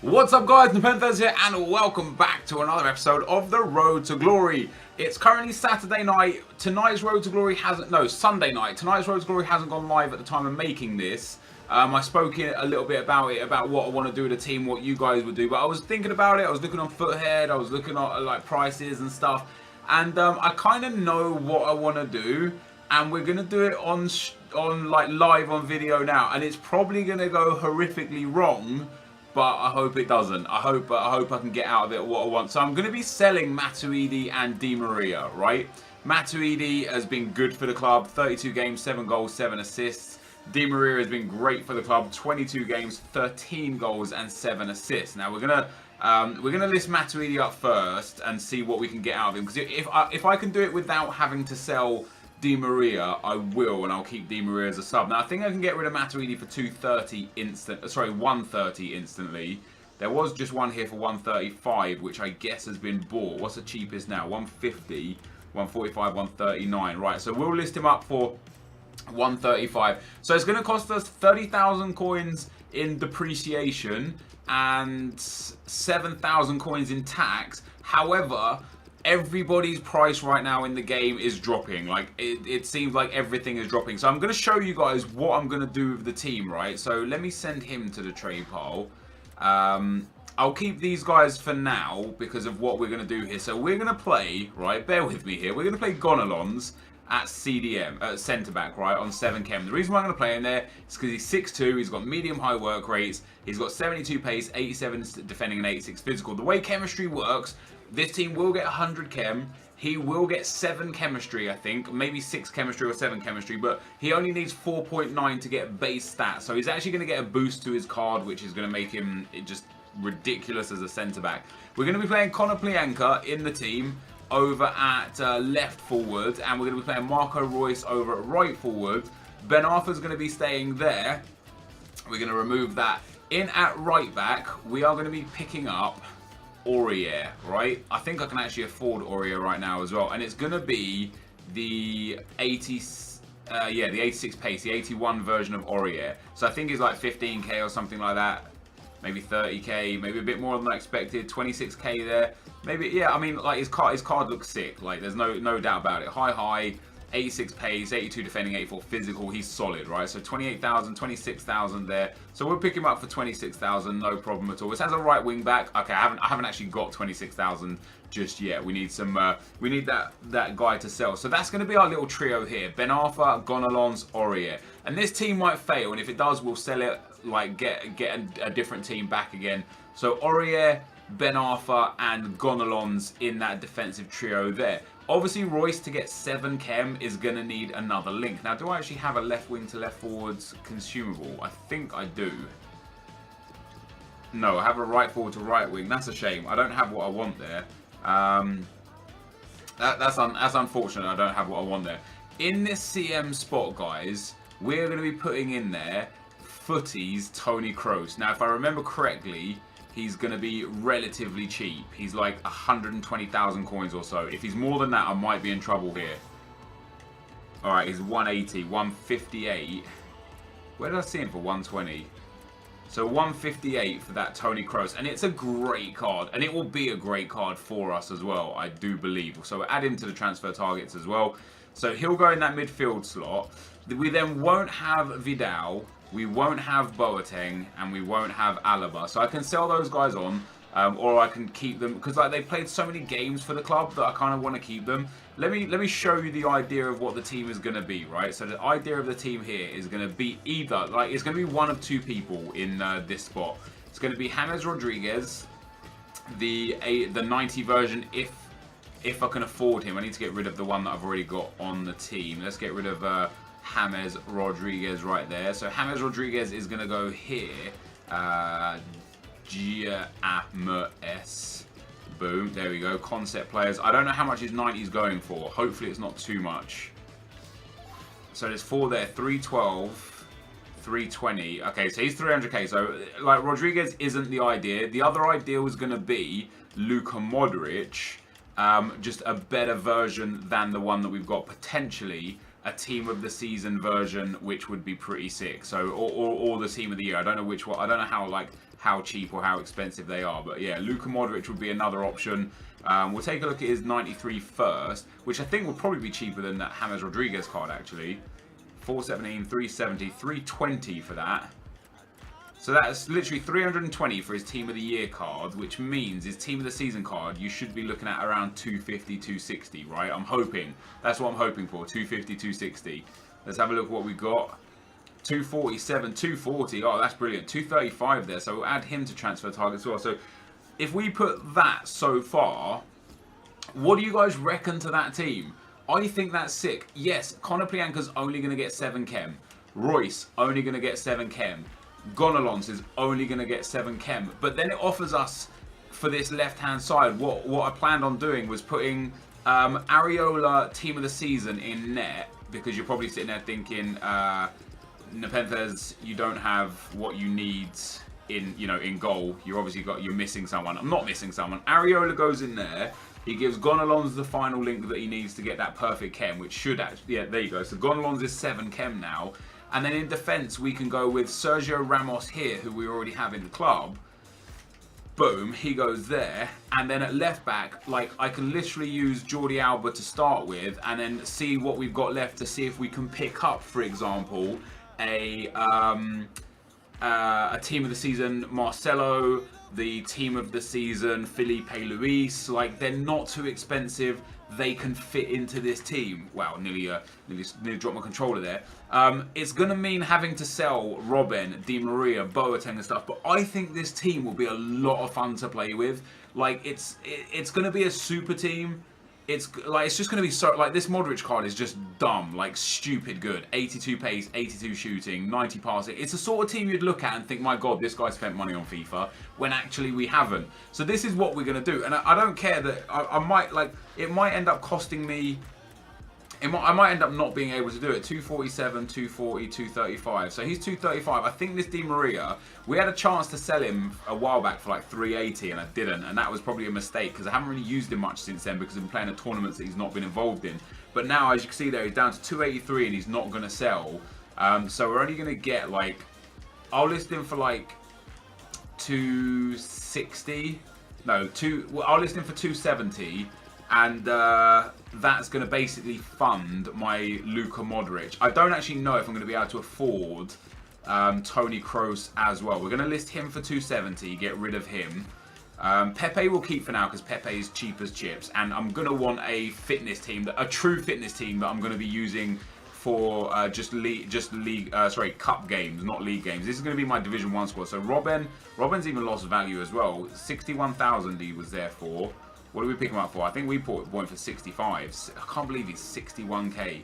What's up guys, NepentheZ here and welcome back to another episode of The Road to Glory. It's currently Saturday night. Tonight's Road to Glory Sunday night. Tonight's Road to Glory hasn't gone live at the time of making this. I spoke a little bit about what I want to do with the team, what you guys would do, but I was thinking about it. I was looking on Foothead, I was looking at like prices and stuff, and I kind of know what I want to do, and we're gonna do it on like live on video now, and it's probably gonna go horrifically wrong. But I hope it doesn't. I hope I can get out of it what I want. So I'm going to be selling Matuidi and Di Maria, right? Matuidi has been good for the club. 32 games, 7 goals, 7 assists. Di Maria has been great for the club. 22 games, 13 goals and 7 assists. Now we're gonna list Matuidi up first and see what we can get out of him. Because if I can do it without having to sell Di Maria, I will, and I'll keep Di Maria as a sub. Now I think I can get rid of Matuidi for 130 instantly. There was just one here for 135, which I guess has been bought. What's the cheapest now? 150, 145, 139. Right, so we'll list him up for 135. So it's going to cost us 30,000 coins in depreciation and 7,000 coins in tax. However, everybody's price right now in the game is dropping. Like it seems like everything is dropping. So I'm going to show you guys what I'm going to do with the team, right? So let me send him to the trade pile. I'll keep these guys for now because of what we're going to do here. So we're going to play, right? Bear with me here. We're going to play Gonalons at CDM, centre back, right, on 7 chem. The reason why I'm going to play him there is because he's 6'2", he's got medium high work rates, he's got 72 pace, 87 defending and 86 physical. The way chemistry works, this team will get 100 chem, he will get 7 chemistry, I think, maybe 6 chemistry or 7 chemistry, but he only needs 4.9 to get base stats. So he's actually going to get a boost to his card, which is going to make him just ridiculous as a centre back. We're going to be playing Conor Plianka in the team over at left forward, and we're going to be playing Marco Reus over at right forward. Ben Arthur's going to be staying there. We're going to remove that. In at right back, we are going to be picking up Aurier, right? I think I can actually afford Aurier right now as well, and it's going to be the the 86 pace, the 81 version of Aurier. So I think he's like 15k or something like that. Maybe 30k, maybe a bit more than I expected. 26k there. Maybe, yeah, I mean, like his card looks sick. Like there's no doubt about it. High, 86 pace, 82 defending, 84 physical. He's solid, right? So 28,000, 26,000 there. So we'll pick him up for 26,000, no problem at all. This has a right wing back. Okay, I haven't actually got 26,000 just yet. We need some. We need that guy to sell. So that's going to be our little trio here: Ben Arthur, Gonalons, Aurier. And this team might fail, and if it does, we'll sell it. Like get a different team back again. So Aurier, Ben Arthur and Gonalons in that defensive trio there. Obviously Royce to get 7 chem is going to need another link. Now do I actually have a left wing to left forwards consumable? I think I do. No, I have a right forward to right wing. That's a shame. I don't have what I want there. That's unfortunate. I don't have what I want there. In this CM spot, guys, we're going to be putting in there Footy's Tony Kroos. Now, if I remember correctly, he's going to be relatively cheap. He's like 120,000 coins or so. If he's more than that, I might be in trouble here. Alright, he's 180, 158. Where did I see him for 120? So 158 for that Tony Kroos. And it's a great card. And it will be a great card for us as well, I do believe. So we'll add him to the transfer targets as well. So he'll go in that midfield slot. We then won't have Vidal. We won't have Boateng, and we won't have Alaba. So I can sell those guys on, or I can keep them because like they played so many games for the club that I kind of want to keep them. Let me show you the idea of what the team is going to be, right? So the idea of the team here is going to be either like it's going to be one of 2 people in this spot. It's going to be James Rodriguez, the 90 version if I can afford him. I need to get rid of the one that I've already got on the team. Let's get rid of James Rodriguez right there. So James Rodriguez is going to go here. GMS. Boom. There we go. Concept players. I don't know how much his 90 is going for. Hopefully it's not too much. So there's 4 there. 312. 320. Okay, so he's 300k. So like Rodriguez isn't the idea. The other idea was going to be Luka Modric. Just a better version than the one that we've got potentially. A team of the season version, which would be pretty sick. So, or the team of the year. I don't know which one. I don't know how cheap or how expensive they are. But yeah, Luka Modric would be another option. We'll take a look at his 93 first, which I think will probably be cheaper than that James Rodriguez card actually. 417, 370, 320 for that. So that's literally 320 for his Team of the Year card, which means his Team of the Season card, you should be looking at around 250, 260, right? I'm hoping. That's what I'm hoping for, 250, 260. Let's have a look at what we got. 247, 240. Oh, that's brilliant. 235 there, so we'll add him to transfer target as well. So if we put that so far, what do you guys reckon to that team? I think that's sick. Yes, Conor Plianka's only going to get 7 chem. Royce, only going to get 7 chem. Gonalons is only going to get 7 chem, but then it offers us for this left-hand side. What I planned on doing was putting Areola Team of the Season in net, because you're probably sitting there thinking, NepentheZ, you don't have what you need in goal. You're missing someone. I'm not missing someone. Areola goes in there. He gives Gonalons the final link that he needs to get that perfect chem, which should actually, yeah, there you go. So Gonalons is 7 chem now. And then in defence, we can go with Sergio Ramos here, who we already have in the club. Boom, he goes there. And then at left back, like, I can literally use Jordi Alba to start with and then see what we've got left to see if we can pick up, for example, a Team of the Season Marcelo, the Team of the Season Felipe Luis. Like, they're not too expensive. They can fit into this team. Wow, nearly dropped my controller there. It's going to mean having to sell Robben, Di Maria, Boateng and stuff, but I think this team will be a lot of fun to play with. Like, it's going to be a super team. It's just going to be so, like, this Modric card is just dumb, like stupid good. 82 pace, 82 shooting, 90 passing. It's the sort of team you'd look at and think, my God, this guy spent money on FIFA, when actually we haven't. So this is what we're going to do. And I don't care that I might, like, it might end up costing me, I might end up not being able to do it. 247, 240, 235. So he's 235. I think this Di Maria, we had a chance to sell him a while back for like 380 and I didn't. And that was probably a mistake because I haven't really used him much since then because I've been playing the tournaments that he's not been involved in. But now, as you can see there, he's down to 283 and he's not going to sell. So we're only going to get like, I'll list him for like 260. No, I'll list him for 270. And that's going to basically fund my Luka Modric. I don't actually know if I'm going to be able to afford Toni Kroos as well. We're going to list him for 270, get rid of him. Pepe will keep for now because Pepe is cheap as chips. And I'm going to want a fitness team, a true fitness team that I'm going to be using for cup games, not league games. This is going to be my Division 1 squad. So Robben's even lost value as well. 61,000 he was there for. What did we pick him up for? I think we bought him for 65. I can't believe he's 61k.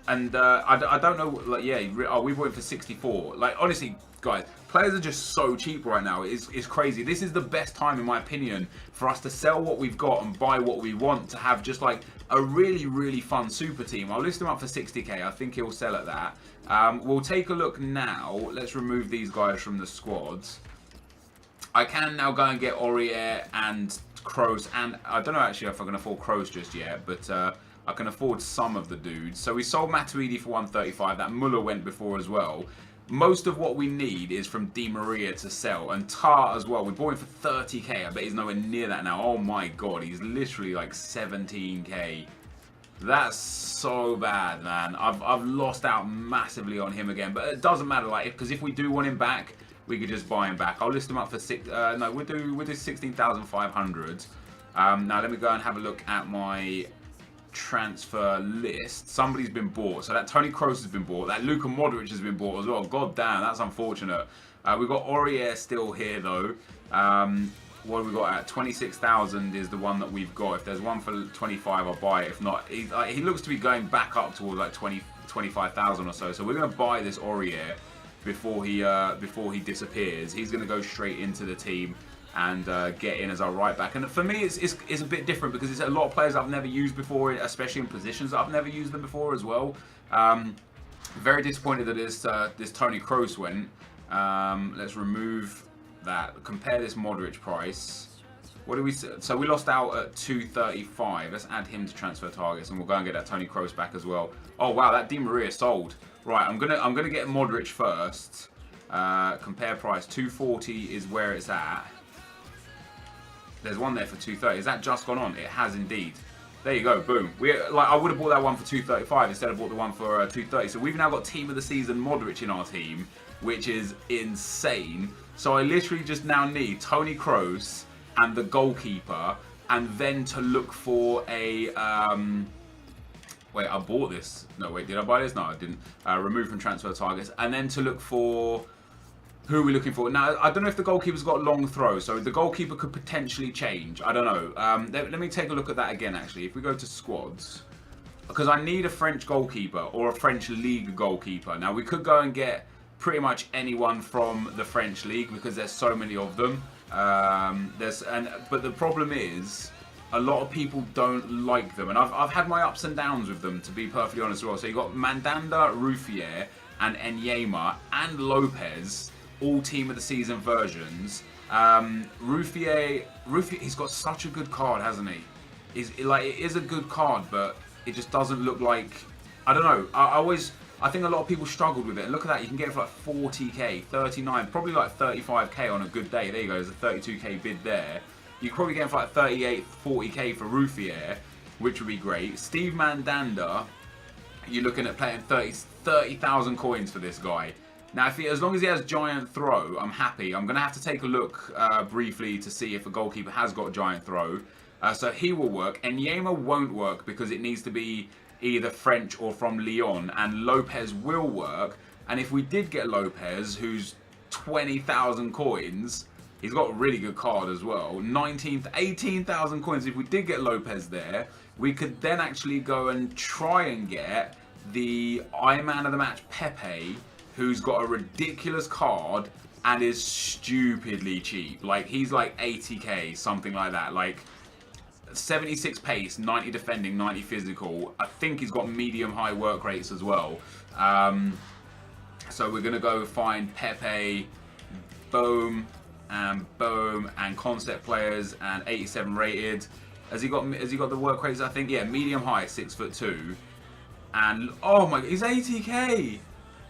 And I don't know, like, yeah, we bought him for 64. Like, honestly, guys, players are just so cheap right now. It's crazy. This is the best time, in my opinion, for us to sell what we've got and buy what we want to have just like a really, really fun super team. I'll list him up for 60k. I think he'll sell at that. We'll take a look now. Let's remove these guys from the squads. I can now go and get Aurier and Kroos, and I don't know actually if I can afford Kroos just yet, but I can afford some of the dudes. So we sold Matuidi for 135. That Muller went before as well. Most of what we need is from Di Maria to sell, and Tar as well. We bought him for 30k. I bet he's nowhere near that now. Oh my God, he's literally like 17k. That's so bad, man. I've lost out massively on him again, but it doesn't matter, like, because if we do want him back, we could just buy him back. I'll list him up for we'll do 16,500. Now let me go and have a look at my transfer list. Somebody's been bought. So that Toni Kroos has been bought. That Luka Modric has been bought as well. God damn, that's unfortunate. We've got Aurier still here though. What have we got at? 26,000 is the one that we've got. If there's one for 25, I'll buy it. If not, he looks to be going back up towards like 25,000 or so. So we're going to buy this Aurier before he disappears. He's going to go straight into the team and get in as our right back. And for me, it's a bit different because it's a lot of players I've never used before, especially in positions that I've never used them before as well. Very disappointed that this Toni Kroos went. Let's remove that. Compare this Modric price. What do we? So we lost out at 235. Let's add him to transfer targets, and we'll go and get that Toni Kroos back as well. Oh wow, that Di Maria sold. Right, I'm gonna get Modric first. Compare price, 240 is where it's at. There's one there for 230. Is that just gone on? It has indeed. There you go, boom. I would have bought that one for 235 instead of bought the one for 230. So we've now got team of the season Modric in our team, which is insane. So I literally just now need Toni Kroos and the goalkeeper, and then to look for a wait, I bought this. No, wait, did I buy this? No, I didn't. Remove from transfer targets, and then to look for. Who are we looking for? Now, I don't know if the goalkeeper's got long throw, so the goalkeeper could potentially change. I don't know. Let me take a look at that again, actually. If we go to squads, because I need a French goalkeeper or a French league goalkeeper. Now, we could go and get pretty much anyone from the French league because there's so many of them. But the problem is, a lot of people don't like them, and I've had my ups and downs with them, to be perfectly honest as well. So you got Mandanda, Ruffier, and Enyema, and Lopez. All team of the season versions. Ruffier, he's got such a good card, hasn't he? It is a good card, but it just doesn't look like. I don't know. I think a lot of people struggled with it. And look at that, you can get it for like 40k, 39, probably like 35k on a good day. There you go. There's a 32k bid there. You could probably get it for like 38, 40k for Ruffier, which would be great. Steve Mandanda, you're looking at paying 30,000 coins for this guy. Now, as long as he has giant throw, I'm happy. I'm going to have to take a look briefly to see if a goalkeeper has got giant throw. So he will work. Enyema won't work because it needs to be either French or from Lyon. And Lopez will work. And if we did get Lopez, who's 20,000 coins, he's got a really good card as well. 18,000 coins. If we did get Lopez there, we could then actually go and try and get the Man of the Match Pepe, who's got a ridiculous card and is stupidly cheap. Like, he's like 80k, something like that. Like, 76 pace, 90 defending, 90 physical. I think he's got medium-high work rates as well. So we're going to go find Pepe, boom, and concept players, and 87 rated. Has he got the work rates, I think? Yeah, medium-high, 6'2". And, oh my, he's 80k!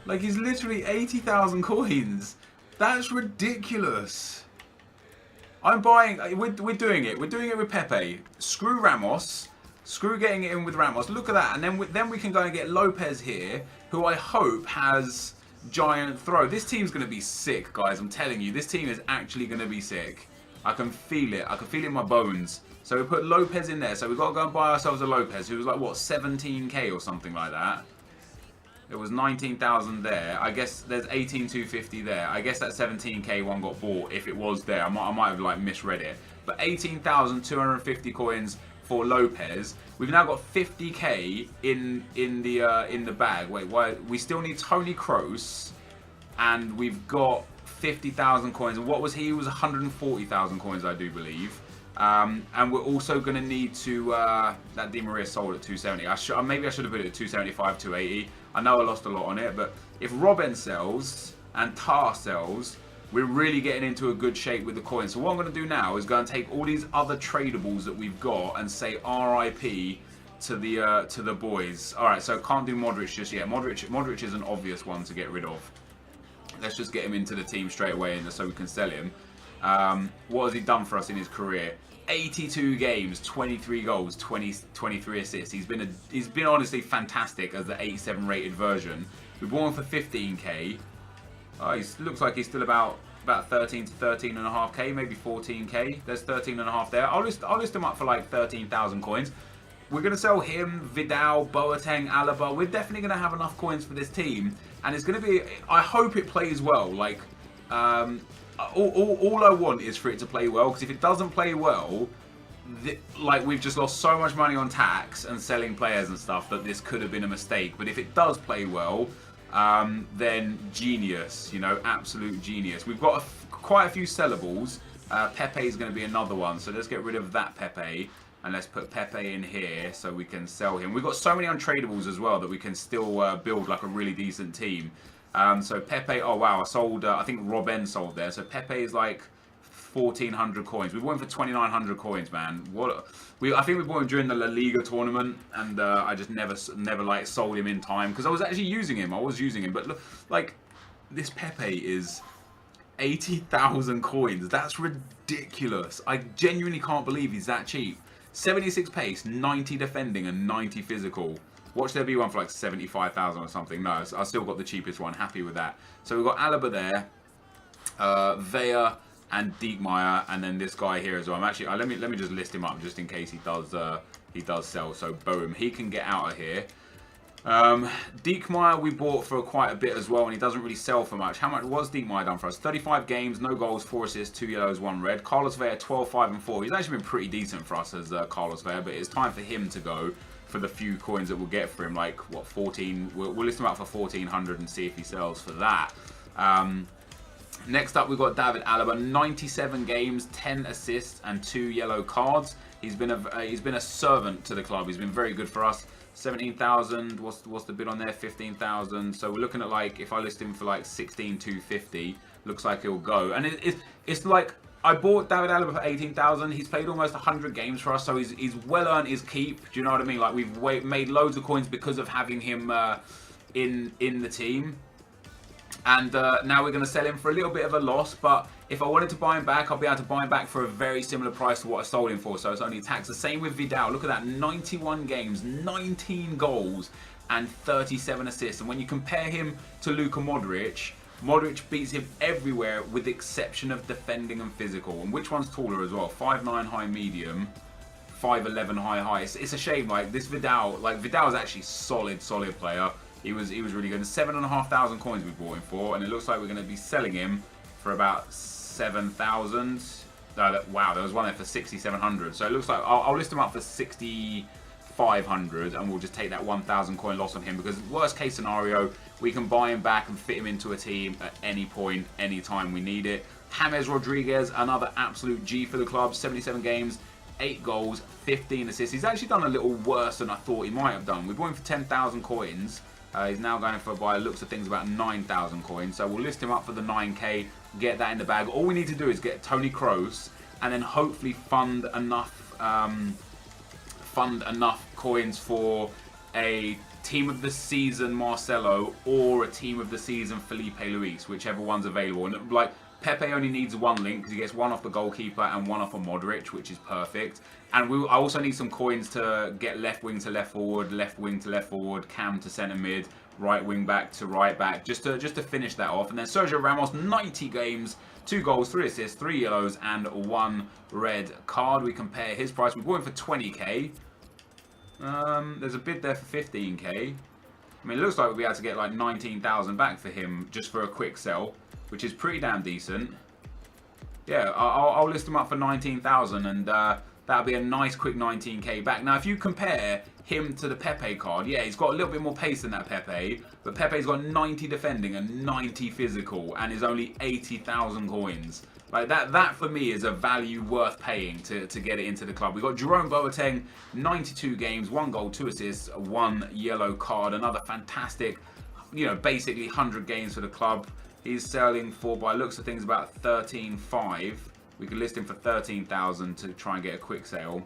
Like, he's literally 80,000 coins. That's ridiculous. I'm buying. We're doing it. We're doing it with Pepe. Screw Ramos. Screw getting it in with Ramos. Look at that. And then we can go and get Lopez here, who I hope has giant throw. This team's going to be sick, guys. I'm telling you. This team is actually going to be sick. I can feel it. I can feel it in my bones. So we put Lopez in there. So we've got to go and buy ourselves a Lopez, who was like, what, 17k or something like that. There was 19,000 there. I guess there's 18,250 there. I guess that 17k one got bought if it was there. I might have like misread it. But 18,250 coins for Lopez. We've now got 50k in the bag. Wait, why? We still need Toni Kroos, and we've got 50,000 coins. And what was he? He was 140,000 coins, I do believe. And we're also going to need to. That Di Maria sold at 270. Maybe I should have put it at 275, 280. I know I lost a lot on it, but if Robben sells and Tar sells, we're really getting into a good shape with the coins. So what I'm going to do now is go and take all these other tradables that we've got and say RIP to the boys. All right, so can't do Modric just yet. Modric is an obvious one to get rid of. Let's just get him into the team straight away, so we can sell him. What has he done for us in his career? 82 games, 23 goals, 23 assists. He's been honestly fantastic as the 87 rated version. We bought him for 15k. He looks like he's still about 13 to 13.5k, maybe 14k. There's 13.5 there. I'll list him up for like 13,000 coins. We're going to sell him, Vidal, Boateng, Alaba. We're definitely going to have enough coins for this team, and it's going to be. I hope it plays well. Like. All I want is for it to play well, because if it doesn't play well, like, we've just lost so much money on tax and selling players and stuff that this could have been a mistake. But if it does play well, then genius, you know, absolute genius. We've got quite a few sellables. Pepe is going to be another one, so let's get rid of that Pepe. And let's put Pepe in here so we can sell him. We've got so many untradables as well that we can still build like a really decent team. So Pepe, oh wow, I sold, I think Robben sold there. So Pepe is like 1,400 coins. We bought him for 2,900 coins, man. I think we bought him during the La Liga tournament, and I just never like sold him in time because I was actually using him. But look, like, this Pepe is 80,000 coins. That's ridiculous. I genuinely can't believe he's that cheap. 76 pace, 90 defending, and 90 physical. Watch there be one for like 75,000 or something. No, I still got the cheapest one. Happy with that. So we've got Alaba there, Vea, and Diekmeyer, and then this guy here as well. I'm actually let me just list him up just in case he does sell. So boom, he can get out of here. Diekmeyer we bought for quite a bit as well, and he doesn't really sell for much. How much was Diekmeyer done for us? 35 games, no goals, 4 assists, 2 yellows, 1 red. Carlos Vea 12, 5 and 4. He's actually been pretty decent for us as Carlos Vea, but it's time for him to go for the few coins that we'll get for him, like what, 14. We'll list him out for 1,400 and see if he sells for that. Next up, we've got David Alaba, 97 games, 10 assists, and 2 yellow cards. He's been a servant to the club. He's been very good for us. 17,000. What's the bid on there? 15,000. So we're looking at, like, if I list him for like 16,250, looks like he'll go. And it's like, I bought David Alaba for 18,000. He's played almost 100 games for us, so he's well earned his keep. Do you know what I mean? Like, we've made loads of coins because of having him in the team. And now we're going to sell him for a little bit of a loss, but if I wanted to buy him back, I'll be able to buy him back for a very similar price to what I sold him for, so it's only tax. The same with Vidal. Look at that, 91 games, 19 goals, and 37 assists. And when you compare him to Luka Modric, Modric beats him everywhere with the exception of defending and physical. And which one's taller as well? 5'9" high medium, 5'11" high. It's a shame, like, this Vidal, like, Vidal's actually solid player. He was really good. 7,500 coins we bought him for, and it looks like we're going to be selling him for about 7,000. Wow, there was one there for 6,700. So it looks like I'll list him up for 6,500, and we'll just take that 1,000 coin loss on him, because worst case scenario, we can buy him back and fit him into a team at any point, any time we need it. James Rodriguez, another absolute G for the club. 77 games, 8 goals, 15 assists. He's actually done a little worse than I thought he might have done. We bought him for 10,000 coins. He's now going for, by the looks of things, about 9,000 coins. So we'll list him up for the 9k, get that in the bag. All we need to do is get Toni Kroos, and then hopefully fund enough coins for a team of the season Marcelo or a team of the season Felipe Luis, whichever one's available. And like, Pepe only needs 1 link because he gets 1 off the goalkeeper and 1 off of Modric, which is perfect. And I also need some coins to get left wing to left forward, left wing to left forward, cam to centre mid, right wing back to right back, just to finish that off. And then Sergio Ramos, 90 games, 2 goals, 3 assists, 3 yellows, and 1 red card. We compare his price. We bought him for 20k. There's a bid there for 15k. I mean, it looks like we'll be able to get like 19,000 back for him just for a quick sell, which is pretty damn decent. Yeah, I'll list him up for 19,000, and that'll be a nice quick 19k back. Now, if you compare him to the Pepe card, yeah, he's got a little bit more pace than that Pepe, but Pepe's got 90 defending and 90 physical, and is only 80,000 coins. Like, that for me is a value worth paying to get it into the club. We've got Jerome Boateng, 92 games, 1 goal, 2 assists, 1 yellow card. Another fantastic, you know, basically 100 games for the club. He's selling for, by looks of things, about 13.5. We could list him for 13,000 to try and get a quick sale.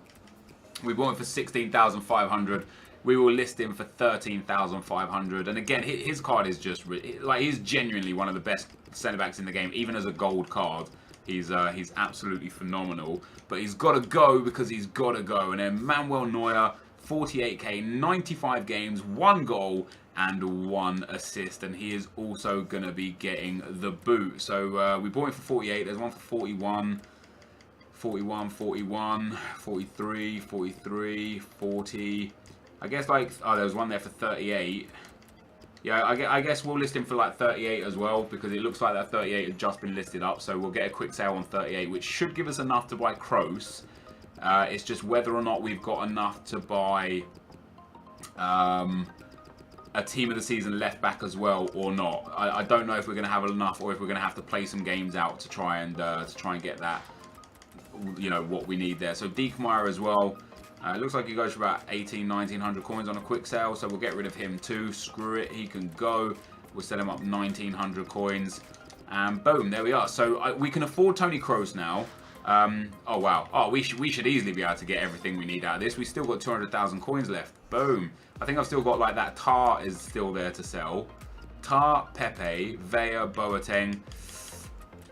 We bought him for 16,500. We will list him for 13,500. And again, his card is just, like, he's genuinely one of the best centre-backs in the game, even as a gold card. He's absolutely phenomenal. But he's got to go because he's got to go. And then Manuel Neuer, 48k, 95 games, 1 goal, and 1 assist, and he is also going to be getting the boot. So we bought him for 48. There's one for 41, 41, 41, 43, 43, 40. I guess, like, oh, there was one there for 38. Yeah, I guess we'll list him for like 38 as well, because it looks like that 38 has just been listed up. So we'll get a quick sale on 38, which should give us enough to buy Kroos. It's just whether or not we've got enough to buy a team of the season left back as well or not. I don't know if we're going to have enough, or if we're going to have to play some games out to try and get that, you know, what we need there. So Diekmeyer as well. It looks like he goes for about 1,900 coins on a quick sale, so we'll get rid of him too. Screw it, he can go. We'll sell him up 1,900 coins, and boom, there we are. So we can afford Toni Kroos now. Oh wow. Oh, we should easily be able to get everything we need out of this. We still got 200,000 coins left. Boom. I think I've still got, like, that Tar is still there to sell. Tar, Pepe, Vea, Boateng.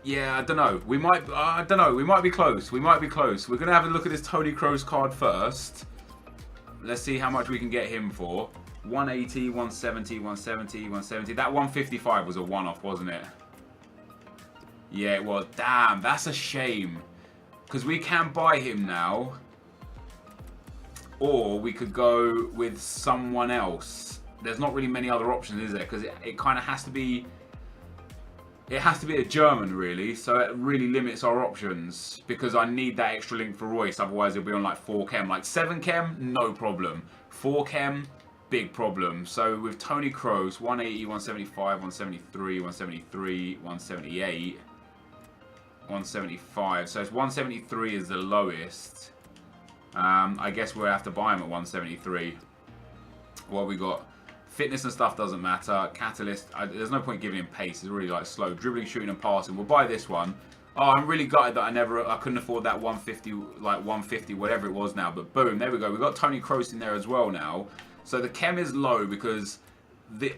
Yeah, I don't know. We might. I don't know. We might be close. We might be close. We're gonna have a look at this Toni Kroos card first. Let's see how much we can get him for. 180, 170, 170, 170. That 155 was a one-off, wasn't it? Yeah, it was. Damn, that's a shame. Because we can buy him now. Or we could go with someone else. There's not really many other options, is there? Because it kind of has to be... It has to be a German, really. So it really limits our options. Because I need that extra link for Royce. Otherwise, it'll be on like 4 chem. Like 7 chem, no problem. 4 chem, big problem. So with Toni Kroos, 180, 175, 173, 173, 178, 175. So it's 173 is the lowest. I guess we'll have to buy him at 173. What have we got? Fitness and stuff doesn't matter. Catalyst, there's no point giving him pace. It's really like slow. Dribbling, shooting and passing. We'll buy this one. Oh, I'm really gutted that I couldn't afford that 150, like 150, whatever it was now. But boom, there we go. We've got Toni Kroos in there as well now. So the chem is low because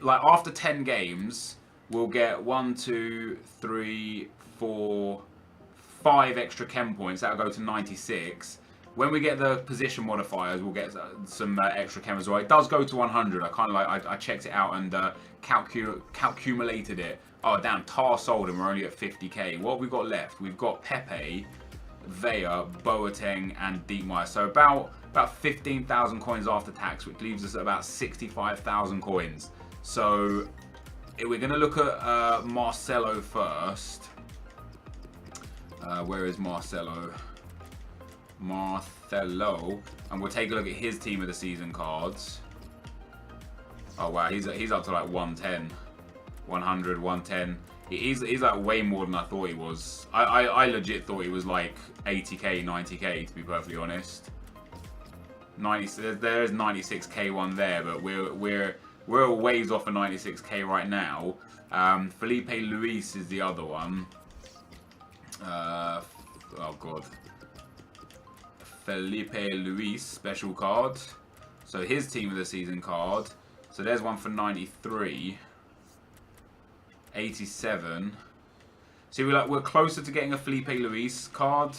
like after 10 games, we'll get 1, 2, 3, 4, 5 extra chem points. That'll go to 96. When we get the position modifiers, we'll get some extra chem as well. It does go to 100. I kind of like I checked it out and calculated it. Oh damn, Tar sold and we're only at 50k. What have we got left? We've got Pepe, Vea, Boateng, and Diekmeyer. So about 15,000 coins after tax, which leaves us at about 65,000 coins. So we're gonna look at Marcelo first. Where is Marcelo? And we'll take a look at his team of the season cards. Oh wow, he's up to like 110, 100, 110. He's like way more than I thought he was. I legit thought he was like 80k, 90k to be perfectly honest. 90, there's 96k one there, but we're a ways off of 96k right now. Felipe Luis is the other one. Oh god. Felipe Luis special card. So his team of the season card. So there's one for 93. 87. See, we're closer to getting a Felipe Luis card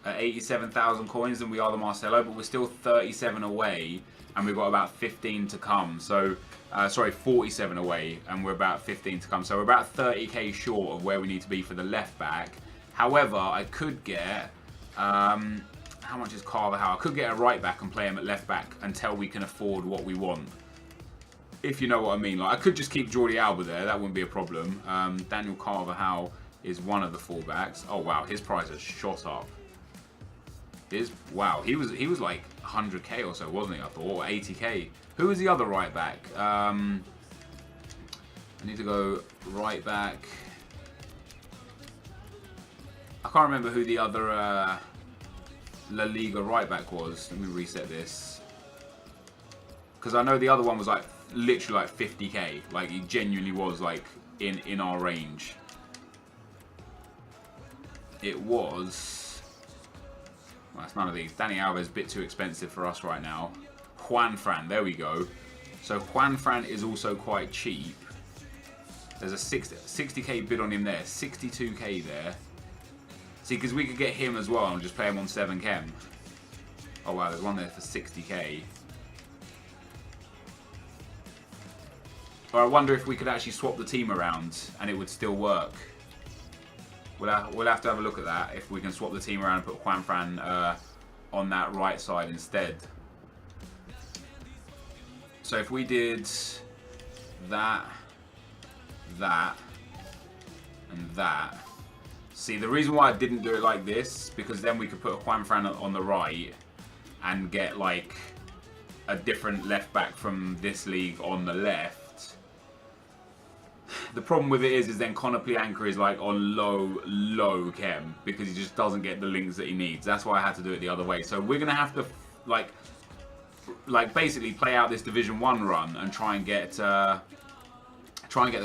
at 87,000 coins than we are the Marcelo, but we're still 37 away and we've got about 15 to come. So sorry, 47 away and we're about 15 to come. So we're about 30k short of where we need to be for the left back. However, I could get how much is Carvajal? I could get a right back and play him at left back until we can afford what we want. If you know what I mean. Like I could just keep Jordi Alba there. That wouldn't be a problem. Daniel Carvajal is one of the fullbacks. Oh wow, his price has shot up. Wow, he was like 100k or so, wasn't he? I thought, or 80k. Who is the other right back? I need to go right back. I can't remember who the other La Liga right back was. Let me reset this. Because I know the other one was like literally like 50k. Like he genuinely was like in our range. It was... Well, it's none of these. Dani Alves is a bit too expensive for us right now. Juan Fran, there we go. So Juan Fran is also quite cheap. There's a 60k bid on him there. 62k there. See, because we could get him as well and just play him on 7 chem. Oh wow, there's one there for 60k. But I wonder if we could actually swap the team around and it would still work. We'll have to have a look at that, if we can swap the team around and put Juan Fran on that right side instead. So if we did that, and that. See, the reason why I didn't do it like this, because then we could put Juan Fran on the right and get like a different left back from this league on the left. The problem with it is then Conor Plianka is like on low chem because he just doesn't get the links that he needs. That's why I had to do it the other way. So we're gonna have to like basically play out this Division 1 run and try and get the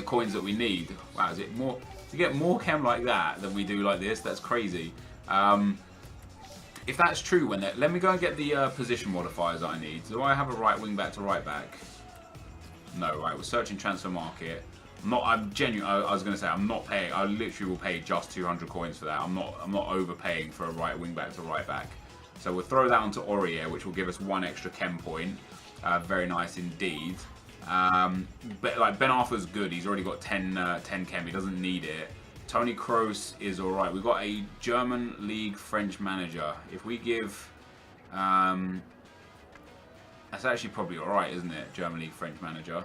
coins that we need. Wow, is it more? To get more chem like that than we do like this, that's crazy. If that's true, let me go and get the position modifiers that I need. Do I have a right wing back to right back? No, right, we're searching transfer market. I'm genuine. I was going to say I'm not paying. I literally will pay just 200 coins for that. I'm not overpaying for a right wing back to right back. So we'll throw that onto Aurier, which will give us 1 extra chem point. Very nice indeed. But like Ben Arthur's good. He's already got 10 chem. He doesn't need it. Tony Kroos is all right. We've got a German League French manager. If we give, that's actually probably all right, isn't it? German League French manager.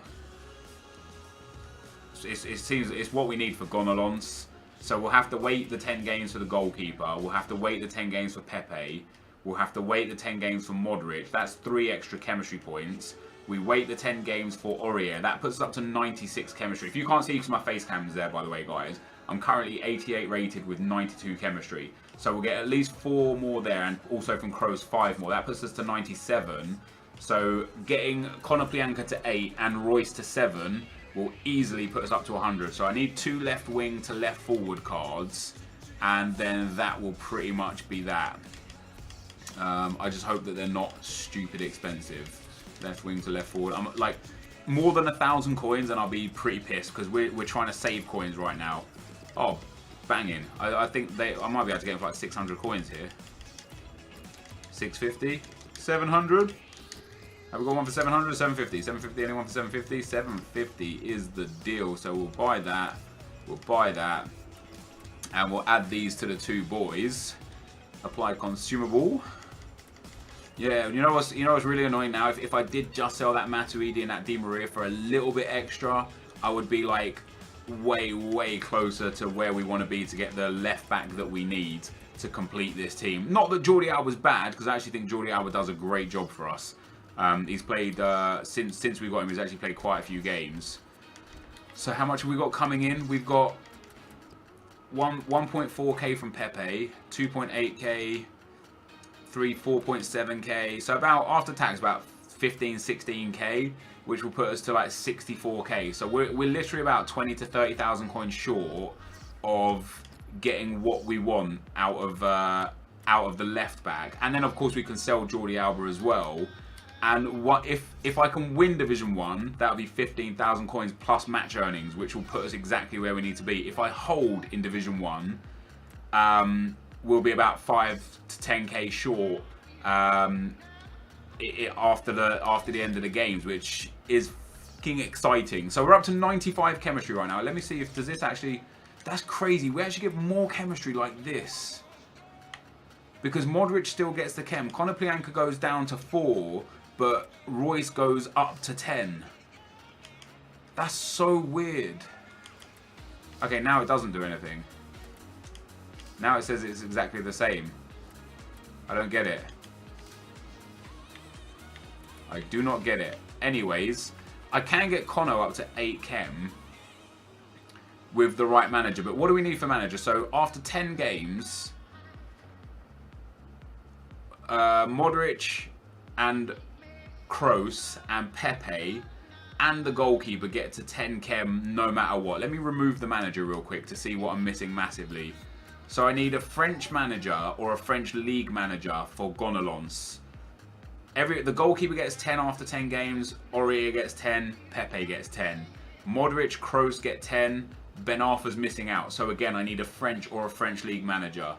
It seems it's what we need for Gonalons. So we'll have to wait the 10 games for the goalkeeper. We'll have to wait the 10 games for Pepe. We'll have to wait the 10 games for Modric. That's 3 extra chemistry points. We wait the 10 games for Aurier. That puts us up to 96 chemistry. If you can't see because my face cam is there, by the way, guys, I'm currently 88 rated with 92 chemistry. So we'll get at least 4 more there, and also from Kroos 5 more. That puts us to 97. So getting Konoplyanka to 8 and Royce to 7 will easily put us up to 100. So I need 2 left wing to left forward cards, and then that will pretty much be that. I just hope that they're not stupid expensive. Left wing to left forward. I'm like more than 1,000 coins, and I'll be pretty pissed because we're trying to save coins right now. Oh, banging! I think I might be able to get for like 600 coins here. 650, 700. Have we got one for 700? 750. 750. Anyone for 750? 750 is the deal. So we'll buy that. We'll buy that. And we'll add these to the 2 boys. Apply consumable. Yeah, you know what's really annoying now? If I did just sell that Matuidi and that Di Maria for a little bit extra, I would be like way closer to where we want to be to get the left back that we need to complete this team. Not that Jordi Alba's bad, because I actually think Jordi Alba does a great job for us. He's played, since we got him, he's actually played quite a few games. So how much have we got coming in? We've got 1.4k from Pepe, 2.8k, 4.7k. So about, after tax, about 15, 16k, which will put us to like 64k. So we're literally about 20 to 30,000 coins short of getting what we want out of the left back. And then of course we can sell Jordi Alba as well. And what if I can win Division 1, that'll be 15,000 coins plus match earnings, which will put us exactly where we need to be. If I hold in Division 1, we'll be about 5 to 10k short after the end of the games, which is fucking exciting. So we're up to 95 chemistry right now. Let me see if does this actually. That's crazy. We actually get more chemistry like this because Modric still gets the chem. Konoplyanka goes down to 4. But Royce goes up to 10. That's so weird. Okay, now it doesn't do anything. Now it says it's exactly the same. I don't get it. I do not get it. Anyways, I can get Kono up to 8 chem with the right manager. But what do we need for manager? So after 10 games, Modric and Kroos and Pepe and the goalkeeper get to 10 chem no matter what. Let me remove the manager real quick to see what I'm missing massively. So I need a French manager or a French league manager for Gonalons. The goalkeeper gets 10 after 10 games, Aurier gets 10, Pepe gets 10. Modric, Kroos get 10, Ben Arthur's missing out. So again, I need a French or a French league manager.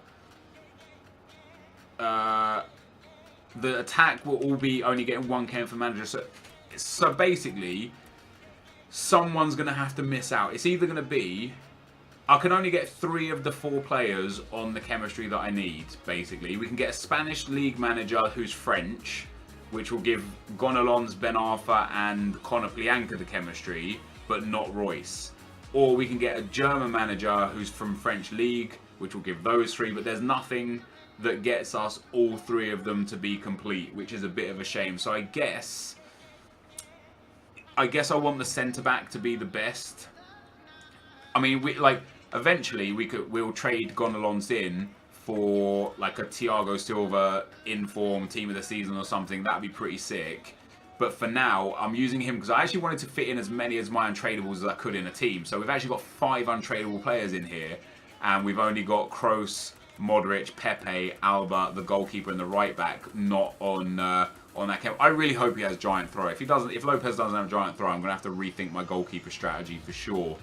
The attack will all be only getting 1 chem for manager. So basically, someone's going to have to miss out. It's either going to be, I can only get 3 of the 4 players on the chemistry that I need, basically. We can get a Spanish league manager who's French, which will give Gonalons, Ben Arthur and Konoplyanka the chemistry, but not Royce. Or we can get a German manager who's from French league, which will give those 3, but there's nothing that gets us all 3 of them to be complete, which is a bit of a shame. So I guess I want the centre back to be the best. I mean, eventually we'll trade Gonalons in for like a Thiago Silva inform team of the season or something. That'd be pretty sick. But for now, I'm using him because I actually wanted to fit in as many as my untradables as I could in a team. So we've actually got 5 untradable players in here, and we've only got Kroos, Modric, Pepe, Alba, the goalkeeper and the right back not on on that chem. I really hope he has giant throw. If he doesn't, if Lopez doesn't have giant throw, I'm gonna have to rethink my goalkeeper strategy for sure.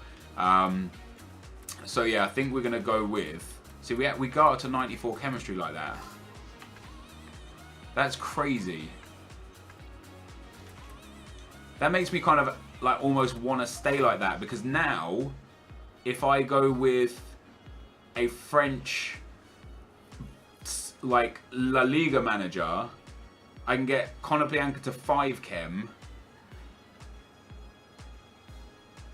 So yeah, I think we're gonna go with. See, we got to 94 chemistry like that. That's crazy. That makes me kind of like almost want to stay like that, because now if I go with a French like La Liga manager, I can get Konoplyanka to 5 chem,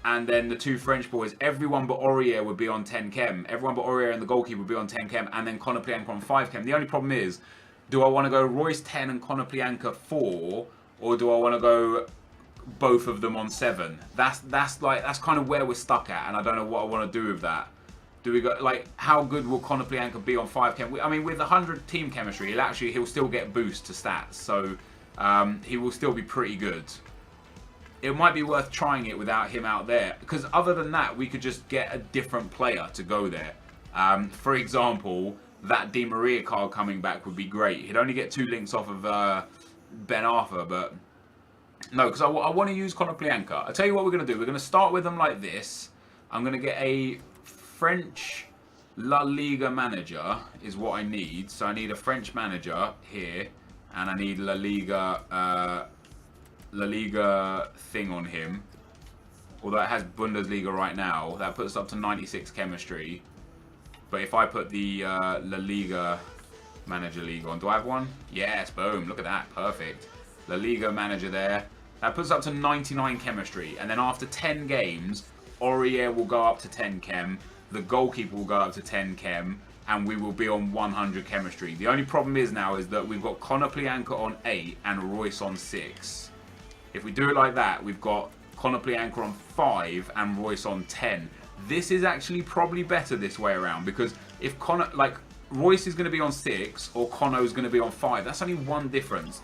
and then the 2 French boys, everyone but Aurier would be on 10 chem. Everyone but Aurier and the goalkeeper would be on 10 chem, and then Konoplyanka on 5 chem. The only problem is, do I want to go Royce 10 and Konoplyanka 4, or do I want to go both of them on 7? That's kind of where we're stuck at, and I don't know what I want to do with that. Do we go, like, how good will Konoplyanka be on 5 chem? I mean, with 100 team chemistry, he'll still get boost to stats, so he will still be pretty good. It might be worth trying it without him out there, because other than that, we could just get a different player to go there. For example, that Di Maria card coming back would be great. He'd only get 2 links off of Ben Arthur, but no, because I want to use Konoplyanka. I'll tell you what we're going to do. We're going to start with them like this. I'm going to get a French La Liga manager is what I need. So I need a French manager here, and I need La Liga thing on him. Although it has Bundesliga right now, that puts us up to 96 chemistry. But if I put the La Liga manager league on, do I have one? Yes, boom, look at that, perfect. La Liga manager there. That puts us up to 99 chemistry. And then after 10 games, Aurier will go up to 10 chem, the goalkeeper will go up to 10 chem, and we will be on 100 chemistry. The only problem is now is that we've got Konoplyanka on 8 and Royce on 6. If we do it like that, we've got Konoplyanka on 5 and Royce on 10. This is actually probably better this way around, because if Royce is going to be on 6 or Kono is going to be on 5, that's only one difference.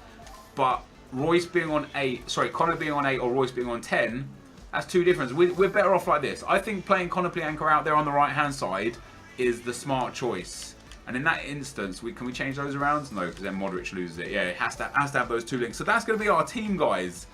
But Royce being on 8, sorry, Kono being on 8 or Royce being on 10, that's 2 differences. We're better off like this. I think playing Konoplyanka out there on the right-hand side is the smart choice. And in that instance, can we change those around? No, because then Modric loses it. Yeah, it has to have those 2 links. So that's going to be our team, guys.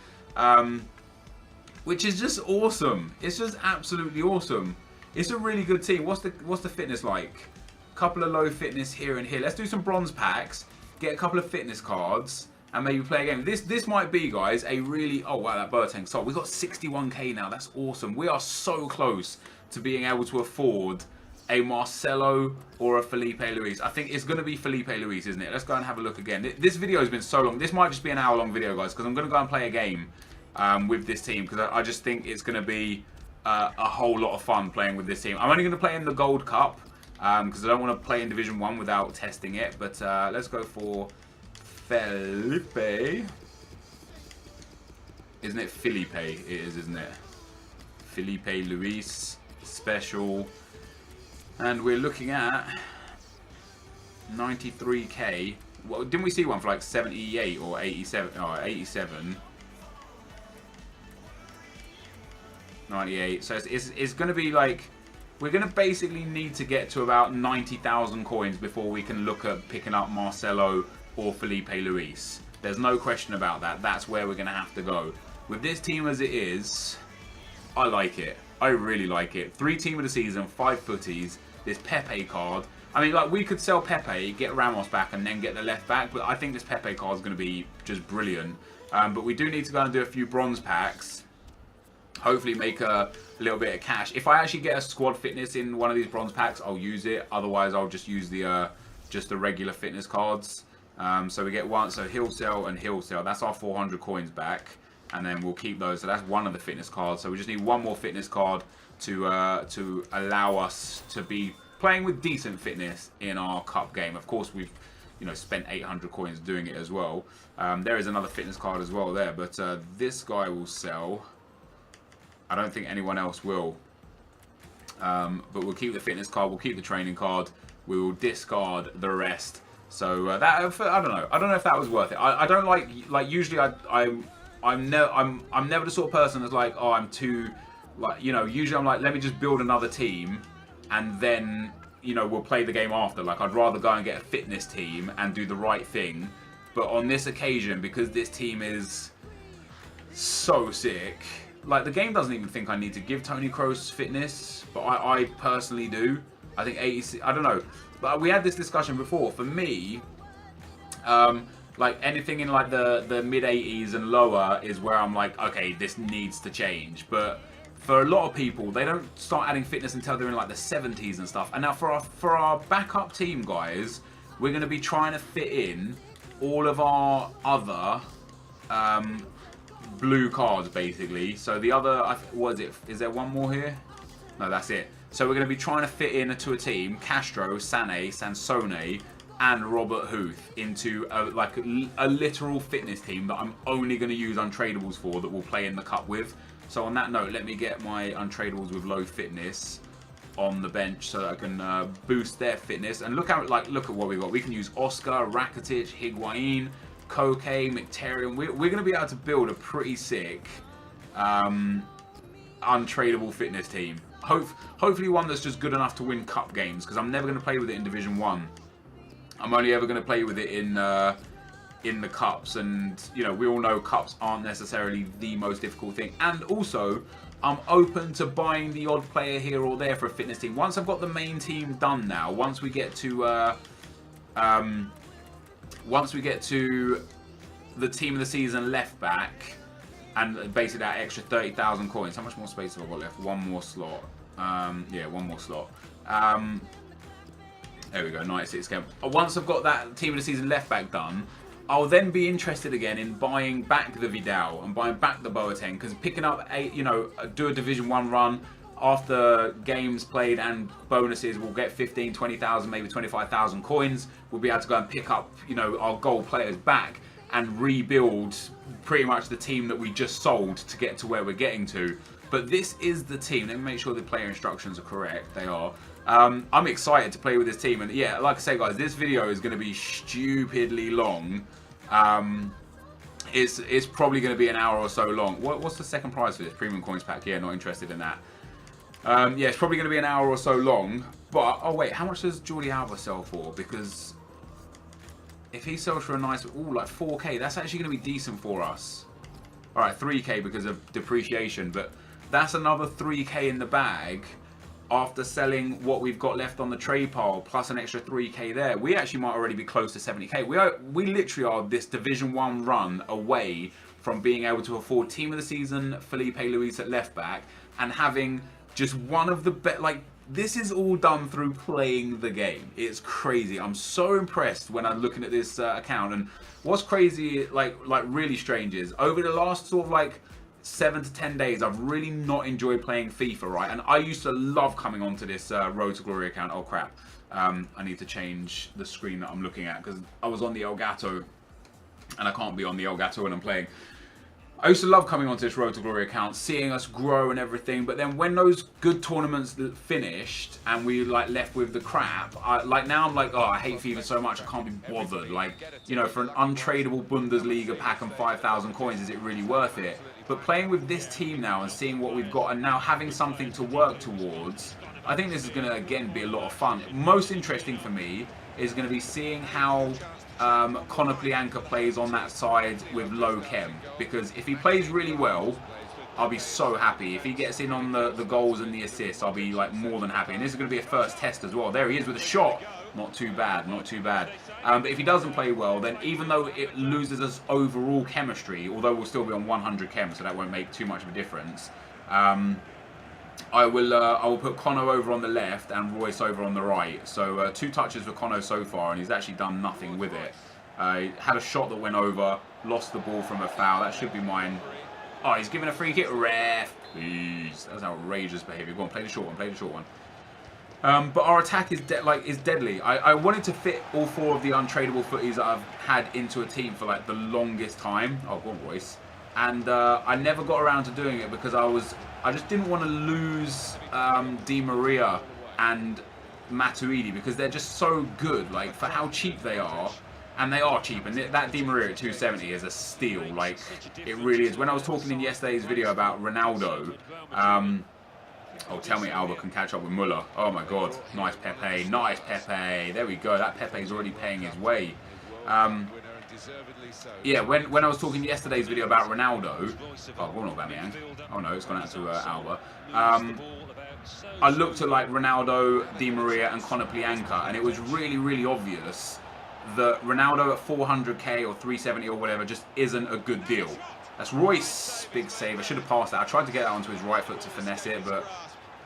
Which is just awesome. It's just absolutely awesome. It's a really good team. What's the fitness like? Couple of low fitness here and here. Let's do some bronze packs. Get a couple of fitness cards. And maybe play a game. This might be, guys, a really... Oh, wow, that Boateng. So we've got 61k now. That's awesome. We are so close to being able to afford a Marcelo or a Felipe Luis. I think it's going to be Felipe Luis, isn't it? Let's go and have a look again. This video has been so long. This might just be an hour-long video, guys, because I'm going to go and play a game with this team, because I just think it's going to be a whole lot of fun playing with this team. I'm only going to play in the Gold Cup, because I don't want to play in Division 1 without testing it. But let's go for... Felipe. Isn't it Felipe? It is, isn't it? Felipe Luis special. And we're looking at 93k. Well, didn't we see one for like 78 or 87? Oh, 87. 98. So it's going to be like... We're going to basically need to get to about 90,000 coins before we can look at picking up Marcelo or Felipe Luis. There's no question about that. That's where we're going to have to go. With this team as it is, I like it. I really like it. 3 team of the season, 5 footies. This Pepe card. I mean, like, we could sell Pepe, get Ramos back, and then get the left back. But I think this Pepe card is going to be just brilliant. But we do need to go and do a few bronze packs. Hopefully make a little bit of cash. If I actually get a squad fitness in one of these bronze packs, I'll use it. Otherwise, I'll just use the regular fitness cards. So we get one, so he'll sell and he'll sell. That's our 400 coins back, and then we'll keep those. So that's one of the fitness cards. So we just need one more fitness card to allow us to be playing with decent fitness in our cup game. Of course, we've spent 800 coins doing it as well. There is another fitness card as well there, but this guy will sell. I don't think anyone else will. But we'll keep the fitness card. We'll keep the training card. We will discard the rest. So that I don't know. I don't know if that was worth it. I don't like usually I'm never the sort of person that's like, oh, I'm too usually I'm like, let me just build another team and then we'll play the game after. Like, I'd rather go and get a fitness team and do the right thing But on this occasion, because this team is so sick, like the game doesn't even think I need to give Toni Kroos fitness, but I personally do. I think 86, I don't know. But we had this discussion before. For me, like anything in like the mid 80s and lower is where I'm like, okay, this needs to change. But for a lot of people, they don't start adding fitness until they're in like the 70s and stuff. And now for our backup team, guys, we're going to be trying to fit in all of our other blue cards, basically. So the other, what is it? Is there one more here? No, that's it. So we're going to be trying to fit into a team Castro, Sané, Sansone, and Robert Huth into a literal fitness team that I'm only going to use untradables for, that we'll play in the cup with. So on that note, let me get my untradables with low fitness on the bench so that I can boost their fitness. And look at what we got. We can use Oscar, Rakitic, Higuain, Koke, Mkhitaryan. We're going to be able to build a pretty sick untradable fitness team. Hopefully one that's just good enough to win cup games, because I'm never going to play with it in Division 1. I'm only ever going to play with it in the cups, and you know, we all know cups aren't necessarily the most difficult thing. And also, I'm open to buying the odd player here or there for a fitness team. Once I've got the main team done now, once we get to the team of the season left back, and basically that extra 30,000 coins. How much more space have I got left? One more slot. Yeah, one more slot. There we go, 96k. Once I've got that team of the season left back done, I'll then be interested again in buying back the Vidal and buying back the Boateng, because picking up do a Division 1 run after games played and bonuses, we'll get 15, 20,000, maybe 25,000 coins. We'll be able to go and pick up, our goal players back and rebuild pretty much the team that we just sold to get to where we're getting to. But this is the team. Let me make sure the player instructions are correct. They are. I'm excited to play with this team, and yeah, like I say, guys, this video is going to be stupidly long. It's probably going to be an hour or so long. What's the second prize for this? Premium coins pack? Yeah, not interested in that. Yeah, it's probably going to be an hour or so long. But oh wait, how much does Jordi Alba sell for? Because if he sells for a nice, like 4k, that's actually going to be decent for us. All right, 3k because of depreciation, but that's another 3k in the bag. After selling what we've got left on the trade pile, plus an extra 3k there, we actually might already be close to 70k. We literally are this Division 1 run away from being able to afford team of the season Felipe Luis at left back and having just one of the best. Like, this is all done through playing the game. It's crazy. I'm so impressed when I'm looking at this account. And what's crazy, like really strange, is over the last sort of like 7 to 10 days, I've really not enjoyed playing FIFA, right? And I used to love coming onto this Road to Glory account. Oh crap, I need to change the screen that I'm looking at, because I was on the Elgato and I can't be on the Elgato when I'm playing. I used to love coming onto this Road to Glory account, seeing us grow and everything, but then when those good tournaments finished and we like left with the crap, now I'm like, oh, I hate FIFA so much, I can't be bothered. Like, for an untradable Bundesliga pack and 5,000 coins, is it really worth it? But playing with this team now and seeing what we've got and now having something to work towards, I think this is going to, again, be a lot of fun. Most interesting for me is going to be seeing how Conor Plianka plays on that side with low chem. Because if he plays really well, I'll be so happy. If he gets in on the goals and the assists, I'll be like more than happy. And this is going to be a first test as well. There he is with a shot. Not too bad, not too bad. But if he doesn't play well, then even though it loses us overall chemistry, although we'll still be on 100 chem, so that won't make too much of a difference, I will put Conor over on the left and Royce over on the right. So 2 touches for Conor so far, and he's actually done nothing with it. He had a shot that went over, lost the ball from a foul. That should be mine. Oh, he's given a free kick. Ref, please. That was outrageous behaviour. Go on, play the short one. Play the short one. But our attack is deadly. I wanted to fit all 4 of the untradable footies that I've had into a team for like the longest time. Oh, go on, Royce. And I never got around to doing it because I just didn't want to lose Di Maria and Matuidi, because they're just so good, like, for how cheap they are. And they are cheap, and that Di Maria at 270 is a steal. Like, it really is. When I was talking in yesterday's video about Ronaldo, oh, tell me Alba can catch up with Muller. Oh my god, nice Pepe, nice Pepe. There we go, that Pepe's already paying his way. Yeah, when I was talking yesterday's video about Ronaldo, oh, well, not Aubameyang. Oh no, it's gone out to Alba. I looked at like Ronaldo, Di Maria, and Konoplyanka, and it was really obvious that Ronaldo at 400k or 370 or whatever just isn't a good deal. That's Royce, big save. I should have passed that. I tried to get that onto his right foot to finesse it, but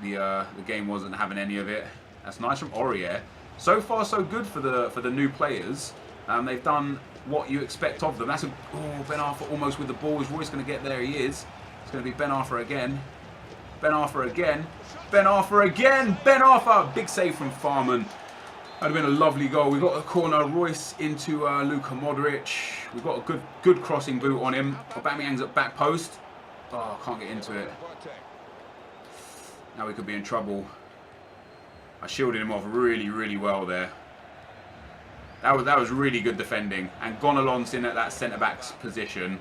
the game wasn't having any of it. That's nice from Aurier. So far, so good for the new players. They've done what you expect of them. That's Ben Arthur almost with the ball. Is Royce going to get there? He is. It's going to be Ben Arthur again. Ben Arthur again. Ben Arthur again. Ben Arthur. Big save from Farman. That'd have been a lovely goal. We've got a corner. Royce into Luka Modric. We've got a good crossing boot on him. Aubameyang's at back post. Oh, can't get into it. Now we could be in trouble. I shielded him off really well there. That was really good defending. And Gonalon's in at that centre-back's position.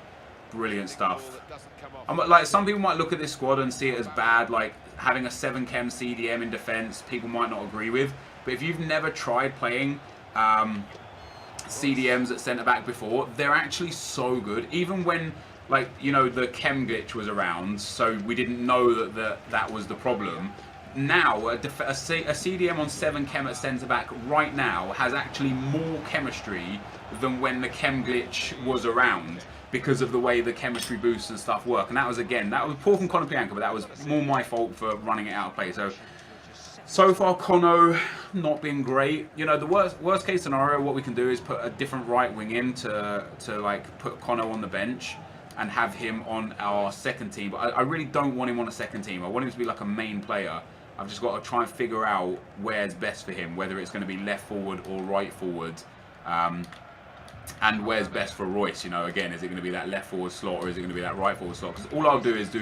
Brilliant stuff. Like, some people might look at this squad and see it as bad. Like, having a 7-chem CDM in defence, people might not agree with. But if you've never tried playing CDMs at centre-back before, they're actually so good. Even when, like, you know, the chem glitch was around, so we didn't know that was the problem. Now, a CDM on 7-chem at centre-back right now has actually more chemistry than when the chem glitch was around, because of the way the chemistry boosts and stuff work. And that was poor from Konoplyanka, but that was more my fault for running it out of play. So far, Kono not been great. You know, the worst case scenario, what we can do is put a different right wing in to like put Kono on the bench and have him on our second team. But I really don't want him on a second team. I want him to be like a main player. I've just got to try and figure out where's best for him, whether it's going to be left forward or right forward. And where's best for Royce, you know, again, is it going to be that left forward slot or is it going to be that right forward slot? Because all I'll do is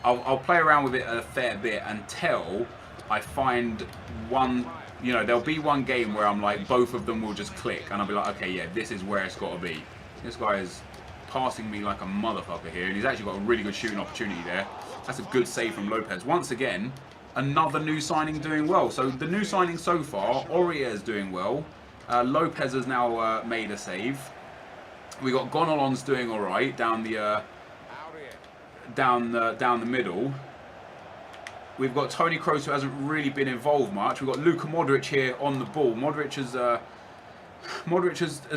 I'll play around with it a fair bit until I find one, you know, there'll be one game where I'm like, both of them will just click and I'll be like, okay, yeah, this is where it's got to be. This guy is passing me like a motherfucker here, and he's actually got a really good shooting opportunity there. That's a good save from Lopez. Once again, another new signing doing well. So the new signing so far, Aurier is doing well. Lopez has now made a save. We got Gonalon's doing all right down the middle. We've got Toni Kroos, who hasn't really been involved much. We've got Luka Modric here on the ball. Modric has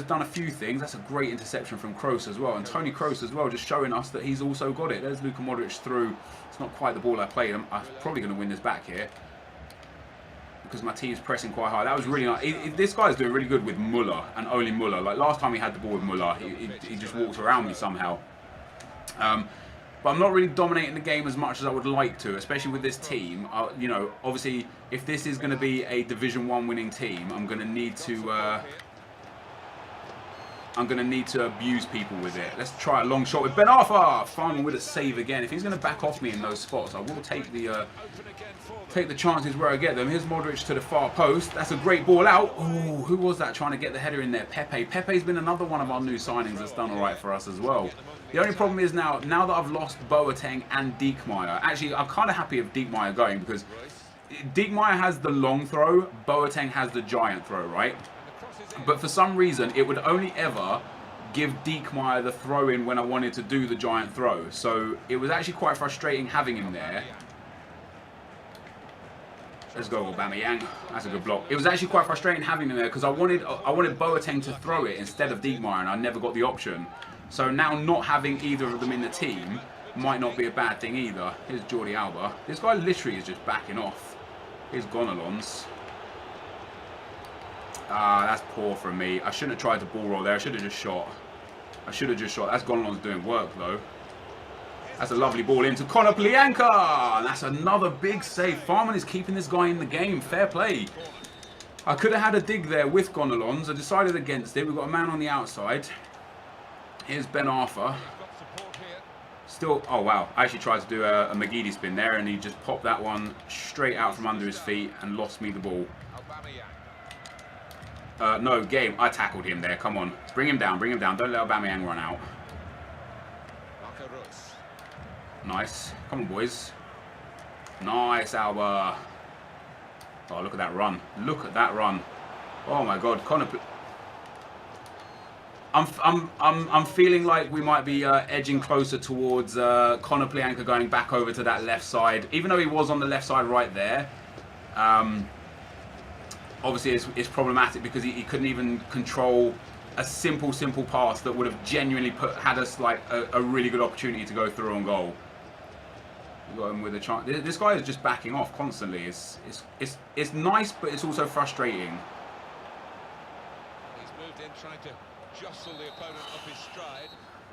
done a few things. That's a great interception from Kroos as well. And Toni Kroos as well, just showing us that he's also got it. There's Luka Modric through. It's not quite the ball I played. I'm probably going to win this back here, because my team's pressing quite hard. That was really nice. This guy's doing really good with Muller, and only Muller. Like last time he had the ball with Muller, he just walked around me somehow. But I'm not really dominating the game as much as I would like to, especially with this team. You know, obviously, if this is going to be a Division 1 winning team, I'm going to need to abuse people with it. Let's try a long shot with Ben Arthur. Farman with a save again. If he's going to back off me in those spots, I will take the chances where I get them. Here's Modric to the far post. That's a great ball out. Oh, who was that trying to get the header in there? Pepe. Pepe's been another one of our new signings that's done all right for us as well. The only problem is now that I've lost Boateng and Diekmeyer. Actually, I'm kind of happy with Diekmeyer going, because Diekmeyer has the long throw, Boateng has the giant throw, right? But for some reason, it would only ever give Diekmeyer the throw in when I wanted to do the giant throw. So it was actually quite frustrating having him there. Let's go, Aubameyang. That's a good block. It was actually quite frustrating having him there, because I wanted Boateng to throw it instead of Diekmeyer, and I never got the option. So now not having either of them in the team might not be a bad thing either. Here's Jordi Alba. This guy literally is just backing off. Here's Gonalons. That's poor from me. I shouldn't have tried to ball roll there. I should have just shot. That's Gonalons doing work though. That's a lovely ball into Konoplyanka. That's another big save. Farman is keeping this guy in the game. Fair play. I could have had a dig there with Gonalons. I decided against it. We've got a man on the outside. Here's Ben Arthur. Still, oh wow. I actually tried to do a McGeady spin there, and he just popped that one straight out from under his feet and lost me the ball. No, game. I tackled him there. Come on. Bring him down. Don't let Aubameyang run out. Nice. Come on, boys. Nice, Alba. Oh, look at that run. Oh, my God. I'm feeling like we might be edging closer towards Conor Plianka going back over to that left side, even though he was on the left side right there. Obviously, it's problematic because he couldn't even control a simple pass that would have genuinely had us like a really good opportunity to go through on goal. We got him with a chance. This guy is just backing off constantly. It's nice, but it's also frustrating. He's moved in, trying to jostle the opponent off his stride.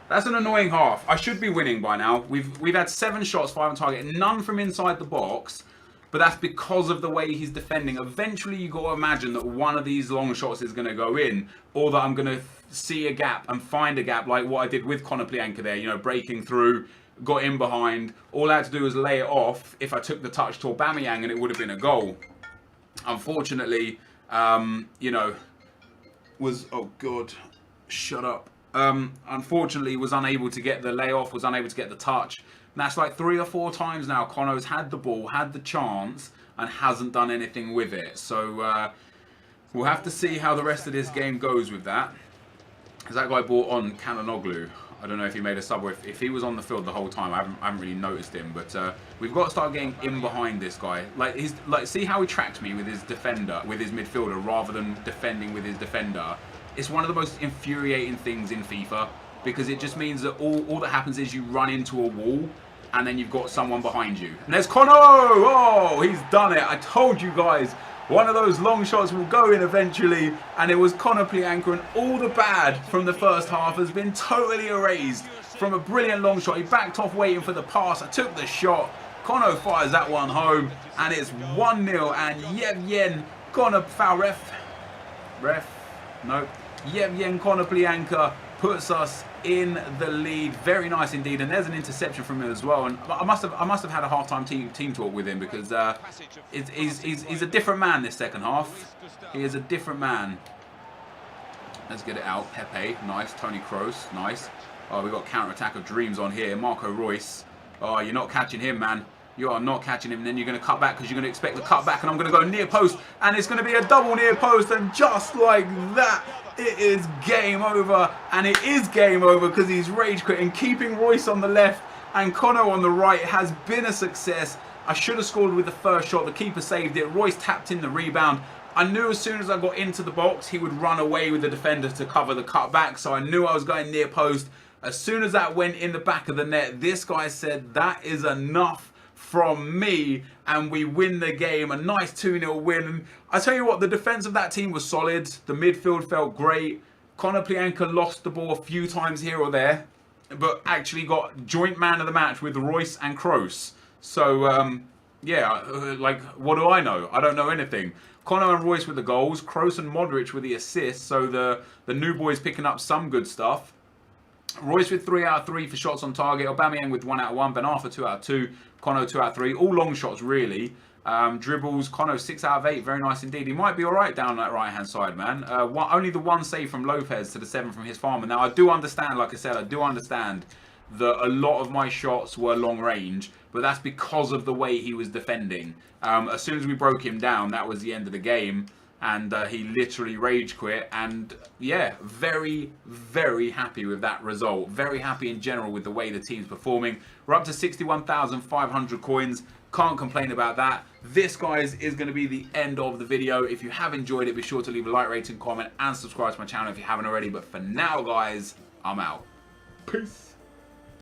That's an annoying half. I should be winning by now. We've had 7 shots, 5 on target, none from inside the box. But that's because of the way he's defending. Eventually, you got to imagine that one of these long shots is going to go in, or that I'm going to see a gap and find a gap, like what I did with Conor Plianka there. You know, breaking through, got in behind. All I had to do was lay it off. If I took the touch to Aubameyang, and it would have been a goal. Unfortunately, you know, oh god, shut up. Unfortunately, was unable to get the layoff. Was unable to get the touch. And that's like 3 or 4 times now Cono's had the ball, had the chance, and hasn't done anything with it. So we'll have to see how the rest of this game goes with that. Because that guy brought on Kananoglu. I don't know if he made a sub or if he was on the field the whole time. I haven't really noticed him. But we've got to start getting in behind this guy. Like see how he tracked me with his defender, with his midfielder, rather than defending with his defender. It's one of the most infuriating things in FIFA. Because it just means that all that happens is you run into a wall and then you've got someone behind you. And there's Cono! Oh, he's done it. I told you guys, one of those long shots will go in eventually. And it was Conor Plianka, and all the bad from the first half has been totally erased from a brilliant long shot. He backed off waiting for the pass. I took the shot. Cono fires that one home. And it's 1-0. And Yevgen Conor foul ref. No. Yevgen Conor Plianka puts us in the lead. Very nice indeed, and there's an interception from him as well. And I must have had a half-time team talk with him, because he's a different man this second half. He is a different man. Let's get it out. Pepe, nice. Tony Kroos, nice. Oh, we got counter-attack of dreams on here. Marco Reus. Oh, you're not catching him, man. You are not catching him. And then you're going to cut back because you're going to expect the cut back, and I'm going to go near post, and it's going to be a double near post, and just like that, it is game over. And it is game over because he's rage quitting, keeping Royce on the left and Cono on the right has been a success. I should have scored with the first shot. The keeper saved it. Royce tapped in the rebound. I knew as soon as I got into the box, he would run away with the defender to cover the cutback. So I knew I was going near post. As soon as that went in the back of the net, this guy said, that is enough from me, and we win the game. A nice 2-0 win. I tell you what, the defense of that team was solid. The midfield felt great. Conor Plianka lost the ball a few times here or there, but actually got joint man of the match with Royce and Kroos. So yeah, like, what do I know? I don't know anything. Conor and Royce with the goals, Kroos and Modric with the assists, so the new boys picking up some good stuff. Royce with 3 out of 3 for shots on target. Aubameyang with 1 out of 1. Ben Arfa 2 out of 2. Cono 2 out of 3. All long shots, really. Dribbles. Cono 6 out of 8. Very nice indeed. He might be all right down that right-hand side, man. Only the 1 save from Lopez to the 7 from his farmer. Now, I do understand, like I said, I do understand that a lot of my shots were long range, but that's because of the way he was defending. As soon as we broke him down, that was the end of the game. And he literally rage quit. And yeah, very, very happy with that result. Very happy in general with the way the team's performing. We're up to 61,500 coins. Can't complain about that. This, guys, is going to be the end of the video. If you have enjoyed it, be sure to leave a like, rating, comment, and subscribe to my channel if you haven't already. But for now, guys, I'm out. Peace.